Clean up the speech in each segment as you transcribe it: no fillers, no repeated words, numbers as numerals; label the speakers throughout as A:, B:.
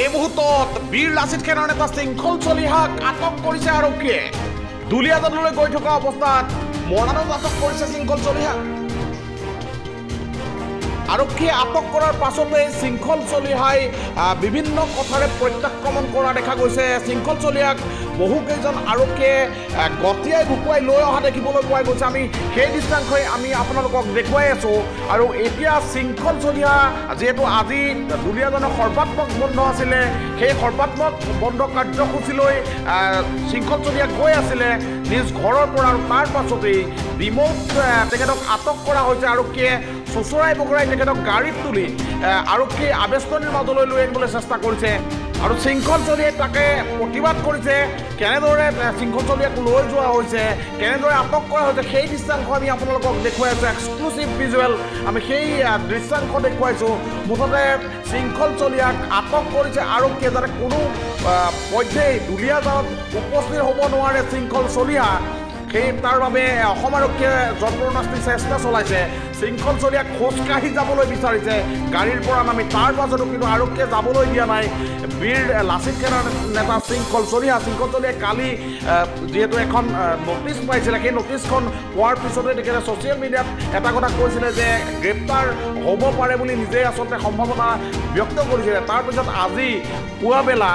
A: এই মুহূৰ্তত বীৰ লাচিত সেনাৰ নেতা শৃংখল চলিহাক আটক কৰিছে আৰক্ষীয়ে। দুলীয়াজানলৈ গৈ থকা অৱস্থাত মৰাণত আটক কৰিছে শৃংখল চলিহাক। আৰক্ষীয়ে আটক কৰাৰ পাছতে শৃংখল চলিহাই বিভিন্ন কথাৰে প্ৰত্যাক্ৰমণ কৰা দেখা গৈছে। শৃংখল চলিহাক বহুকেইজন আৰক্ষীয়ে গতিয়াই ভুকুৱাই লৈ অহা দেখিবলৈ পোৱা গৈছে। আমি সেই দৃশ্যাংশই আমি আপোনালোকক দেখুৱাই আছোঁ। আৰু এতিয়া শৃংখল চলিহা যিহেতু আজি দুলীয়াজানৰ সৰ্বাত্মক বন্ধ আছিলে, সেই সৰ্বাত্মক বন্ধ কাৰ্যসূচীলৈ শৃংখল চলিহা গৈ আছিলে নিজ ঘৰৰ পৰা। আৰু তাৰ পাছতেই ৰিম'ট তেখেতক আটক কৰা হৈছে। আৰক্ষীয়ে চোঁচৰাই বগৰাই তেখেতক গাড়ীত তুলি আৰক্ষীয়ে আবেষ্টনীৰ মাজলৈ লৈ আনিবলৈ চেষ্টা কৰিছে। আৰু শৃংখল চলিহাই তাকে প্ৰতিবাদ কৰিছে। কেনেদৰে শৃংখল চলিহাক লৈ যোৱা হৈছে, কেনেদৰে আটক কৰা হৈছে, সেই দৃশ্যাংশ আমি আপোনালোকক দেখুৱাই আছোঁ। এক্সক্লুচিভ ভিজুৱেল আমি সেই দৃশ্যাংশ দেখুৱাইছোঁ। মুঠতে শৃংখল চলিহাক আটক কৰিছে আৰক্ষীয়ে, যাতে কোনো পধ্যেই দুলীয়াজানত উপস্থিত হ'ব নোৱাৰে শৃংখল চলিহা। সেই তাৰ বাবে অসম আৰক্ষীয়ে জবৰদস্তি চেষ্টা চলাইছে। শৃংখল চলিহাক খোজকাঢ়ি যাবলৈ বিচাৰিছে গাড়ীৰ পৰা নামি, তাৰ পাছতো কিন্তু আৰক্ষীয়ে যাবলৈ দিয়া নাই বীৰ লাচিত সেনাৰ নেতা শৃংখল চলিহা। শৃংখল চলিহাই কালি যিহেতু এখন নটিচ পাইছিলে, সেই নটিচখন পোৱাৰ পিছতে তেখেতে ছ'চিয়েল মিডিয়াত এটা কথা কৈছিলে যে গ্ৰেপ্তাৰ হ'ব পাৰে বুলি নিজেই আচলতে সম্ভাৱনা ব্যক্ত কৰিছিলে। তাৰপিছত আজি পুৱাবেলা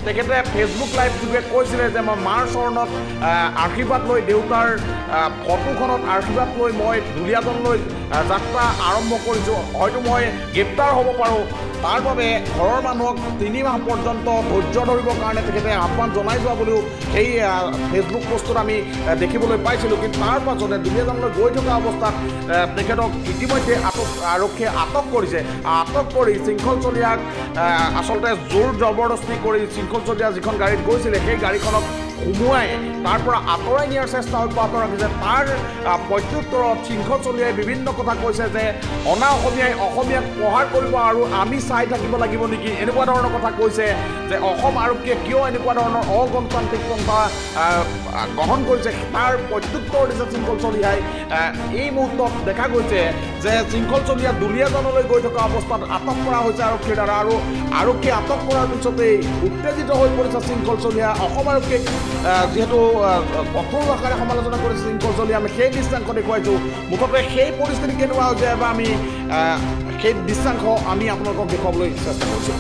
A: তেখেতে ফেচবুক লাইভ যোগে কৈছিলে যে মই মাৰ চৰণত আশীৰ্বাদ লৈ, দেউতাৰ ফটোখনত আশীৰ্বাদ লৈ মই দুলীয়াজানলৈ যাত্ৰা আৰম্ভ কৰিছোঁ। হয়তো মই গ্ৰেপ্তাৰ হ'ব পাৰোঁ, তাৰ বাবে ঘৰৰ মানুহক 3 মাহ পৰ্যন্ত ধৈৰ্য ধৰিবৰ কাৰণে তেখেতে আহ্বান জনাই যোৱা বুলিও সেই ফেচবুক পোষ্টত আমি দেখিবলৈ পাইছিলোঁ। কিন্তু তাৰ পাছতে দুলীয়াজানলৈ গৈ থকা অৱস্থাত তেখেতক ইতিমধ্যে আৰক্ষীয়ে আটক কৰিছে। আটক কৰি শৃংখল চলিহাক আচলতে জোৰ জবৰদস্তি কৰি শৃংখল চলিহা যিখন গাড়ীত গৈছিলে সেই গাড়ীখনক সুমুৱাই তাৰ পৰা আঁতৰাই নিয়াৰ চেষ্টা অব্যাহত ৰাখিছে। তাৰ প্ৰত্যুত্তৰত শৃংখল চলিহাই বিভিন্ন কথা কৈছে যে অনা অসমীয়াই অসমীয়াক প্ৰহাৰ কৰিব আৰু আমি চাই থাকিব লাগিব নেকি, এনেকুৱা ধৰণৰ কথা কৈছে যে অসম আৰক্ষীয়ে কিয় এনেকুৱা ধৰণৰ অগণতান্ত্ৰিক পন্থা গ্ৰহণ কৰিছে, তাৰ প্ৰত্যুত্তৰ দিছে শৃংখল চলিহাই। এই মুহূৰ্তত দেখা গৈছে যে শৃংখল চলিহা দুলীয়াজানলৈ গৈ থকা অৱস্থাত আটক কৰা হৈছে আৰক্ষীৰ দ্বাৰা। আৰু আৰক্ষীয়ে আটক কৰাৰ পিছতেই উত্তেজিত হৈ পৰিছে শৃংখল চলিহা। অসম আৰক্ষীক যিহেতু কঠোৰ ভাষাৰে সমালোচনা কৰিছে শৃংখল চলিহা। আমি সেই দৃশ্যাংশ দেখুৱাইছোঁ। মুঠতে সেই পৰিস্থিতি কেনেকুৱা হৈছে বা আমি সেই দৃশ্যাংশ আমি আপোনালোকক দেখুৱাবলৈ চেষ্টা কৰিছোঁ।